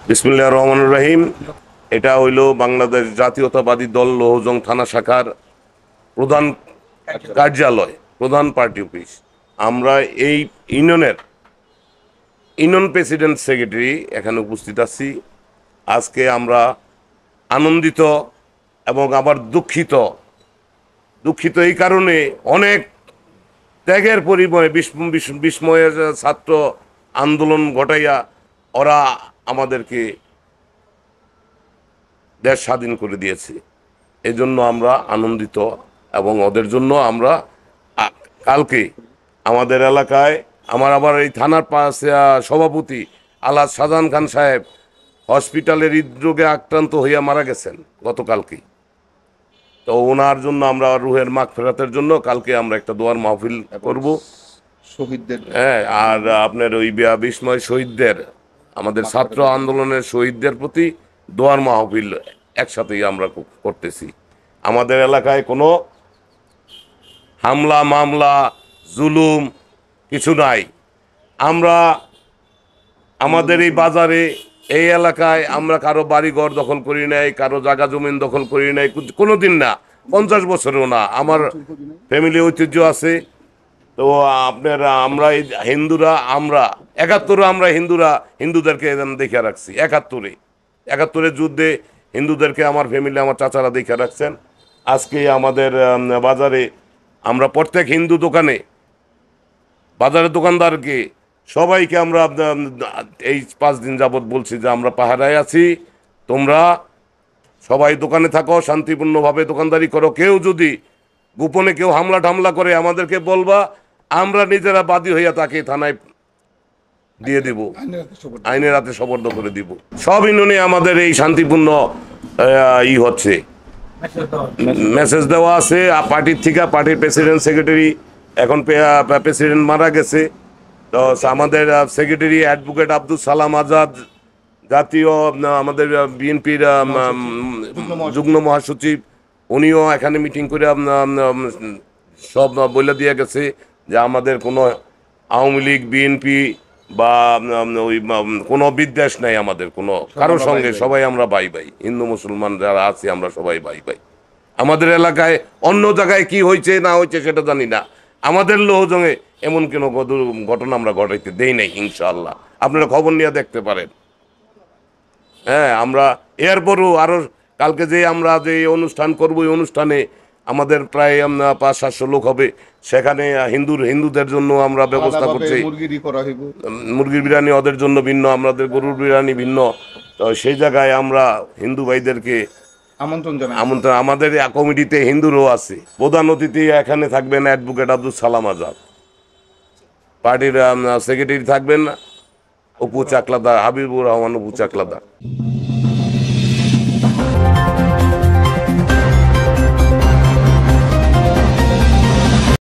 বিসমিল্লাহির রহমানির রহিম। এটা হইল বাংলাদেশ জাতীয়তাবাদী দল লৌহজং থানা শাখার প্রধান কার্যালয়, প্রধান পার্টি অফিস। আমরা এই ইউনিয়ন প্রেসিডেন্ট সেক্রেটারি এখানে উপস্থিত আছি। আজকে আমরা আনন্দিত এবং আবার দুঃখিত এই কারণে অনেক ত্যাগের পরিময় বিস্ময়ের ছাত্র আন্দোলন ঘটাইয়া ওরা আমাদেরকে দেশ স্বাধীন করে দিয়েছে। এই জন্য আমরা আনন্দিত এবং ওদের জন্য আমরা কালকে আমাদের এলাকায় আবার এই থানার পাশে সভাপতি আলহাজ শাহজাহান খান সাহেব হসপিটালের হৃদরোগে আক্রান্ত হইয়া মারা গেছেন গতকালকে। তো ওনার জন্য আমরা রুহের মাগফিরাতের জন্য কালকে আমরা একটা দোয়ার মাহফিল করব শহীদদের। হ্যাঁ, আর আপনার ওই বিস্ময় শহীদদের, আমাদের ছাত্র আন্দোলনের শহীদদের প্রতি দোয়ার মাহফিল একসাথেই আমরা করতেছি। আমাদের এলাকায় কোনো হামলা মামলা জুলুম কিছু নাই। আমরা আমাদের এই বাজারে এই এলাকায় আমরা কারো বাড়িঘর দখল করি নাই, কারো জায়গা জমিন দখল করি নাই, কোনোদিন না, 50 বছরেও না। আমার ফ্যামিলি ঐতিহ্য আছে। তো আপনার আমরা এই হিন্দুরা, আমরা 71-এ আমরা হিন্দুদেরকে দেখে রাখছি। 71-এর যুদ্ধে হিন্দুদেরকে আমার ফ্যামিলি, আমার চাচারা দেখে রাখছেন। আজকে আমাদের বাজারে আমরা প্রত্যেক হিন্দু দোকানে, বাজারের দোকানদারকে সবাইকে আমরা এই 5 দিন যাবৎ বলছি যে আমরা পাহারায় আছি, তোমরা সবাই দোকানে থাকো, শান্তিপূর্ণভাবে দোকানদারি করো। কেউ যদি গোপনে কেউ হামলা টামলা করে আমাদেরকে বলবা, আমরা নিজেরা বাদী হইয়া তাকে থানায় দিয়ে দিব, আইনের হাতে সোপর্দ করে দিব। সব ইউনিয়নে আমাদের এই শান্তিপূর্ণ হচ্ছে, মেসেজ দেওয়া আছে পার্টির থেকে। পার্টির প্রেসিডেন্ট সেক্রেটারি, এখন প্রেসিডেন্ট মারা গেছে, তো আমাদের সেক্রেটারি অ্যাডভোকেট আব্দুল সালাম আজাদ, জাতীয় আমাদের বিএনপির যুগ্ম মহাসচিব, উনিও এখানে মিটিং করে সব বলে দিয়ে গেছে যে আমাদের কোনো আওয়ামী লীগ বিএনপি বা ওই কোনো বিদ্বেষ নাই আমাদের কোনো কারোর সঙ্গে। সবাই আমরা ভাই ভাই, হিন্দু মুসলমান যারা আছি আমরা সবাই ভাই ভাই। আমাদের এলাকায় অন্য জায়গায় কি হয়েছে না হয়েছে সেটা জানি না, আমাদের লৌহজংয়ে এমন কোনো ঘটনা আমরা ঘটাইতে দেই নাই ইনশাআল্লাহ। আপনারা খবর নিয়ে দেখতে পারেন। হ্যাঁ, আমরা এরপরও আরও কালকে যে আমরা যে অনুষ্ঠান করবো, এই অনুষ্ঠানে আমাদের প্রায় 500-700 লোক হবে। সেখানে হিন্দুদের জন্য আমরা ব্যবস্থা করছি, মুরগির বিরিয়ানি ওদের জন্য ভিন্ন, আমাদের গরুর বিরিয়ানি ভিন্ন। তো সেই জায়গায় আমরা হিন্দু ভাইদেরকে আমন্ত্রণ। আমাদের কমিটিতে হিন্দুরও আছে। প্রধান অতিথি এখানে থাকবেন অ্যাডভোকেট আব্দুল সালাম আজাদ, পার্টির সেক্রেটারি থাকবেন অপু চাকলাদার, হাবিবুর রহমান অপু চাকলাদার।